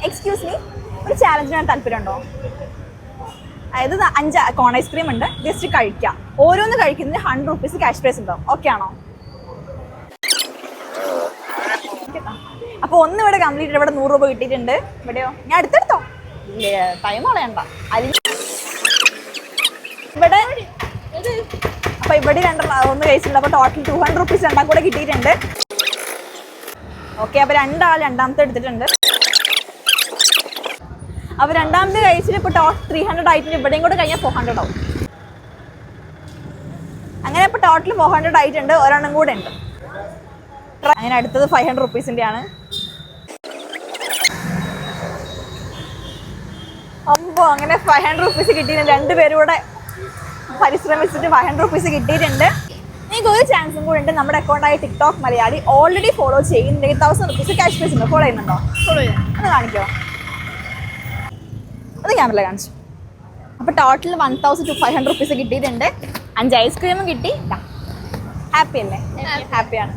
Excuse me, ഒരു ചാലഞ്ചിനാണ് താല്പര്യമുണ്ടോ? അതായത് 5 കോൺ ഐസ്ക്രീം ഉണ്ട്, ജസ്റ്റ് കഴിക്കാം. ഓരോന്ന് കഴിക്കുന്നതിന് 100 റുപ്പീസ് ക്യാഷ് പ്രൈസ് ഉണ്ടാവും. ഓക്കെ ആണോ? അപ്പോൾ ഒന്ന് ഇവിടെ കംപ്ലീറ്റ്, ഇവിടെ 100 രൂപ കിട്ടിയിട്ടുണ്ട്. ഇവിടെയോ? ഞാൻ അടുത്തെടുത്തോ, ടൈം കളയണ്ട. ഇവിടെ അപ്പൊ ഇവിടെ ഒന്ന് കഴിച്ചിട്ടുണ്ട്. അപ്പൊ ടോട്ടൽ 200 റുപ്പീസ് രണ്ടാം കൂടെ കിട്ടിയിട്ടുണ്ട്. ഓക്കെ, അപ്പൊ രണ്ടാമത്തെ എടുത്തിട്ടുണ്ട്. അപ്പൊ രണ്ടാമത്തെ കഴിച്ചിട്ട് ഇപ്പൊ ടോട്ടൽ 300 ആയിട്ടുണ്ട്. ഇവിടെയും കൂടെ കഴിഞ്ഞാൽ 400 ആവും. അങ്ങനെ ഇപ്പൊ ടോട്ടൽ 400 ആയിട്ടുണ്ട്. ഒരെണ്ണം കൂടെ ഉണ്ട്. അങ്ങനെ അടുത്തത് 500 റുപ്പീസിന്റെ ആണ്. അമ്പോ, അങ്ങനെ 500 റുപ്പീസ് കിട്ടിയിട്ടുണ്ട്. രണ്ടുപേരും കൂടെ പരിശ്രമിച്ചിട്ട് 500 റുപ്പീസ് കിട്ടിയിട്ടുണ്ട്. നിങ്ങൾക്ക് ഒരു ചാൻസും കൂടെ ഉണ്ട്. നമ്മുടെ അക്കൗണ്ടായ ടിക്ടോക്ക് മലയാളി ഓൾറെഡി ഫോളോ ചെയ്യുന്നുണ്ട്. 1000 റുപ്പീസ് ക്യാഷ് പ്രൈസ് ഉണ്ട്. ഫോളോ ചെയ്യുന്നുണ്ടോ? ഒന്ന് കാണിക്കോ? അത് ക്യാമറ കാണിച്ചു. അപ്പോൾ ടോട്ടൽ 1500 റുപ്പീസ് കിട്ടിയിട്ടുണ്ട്. 5 ഐസ്ക്രീമും കിട്ടി. ഹാപ്പി അല്ലേ? ഹാപ്പിയാണ്.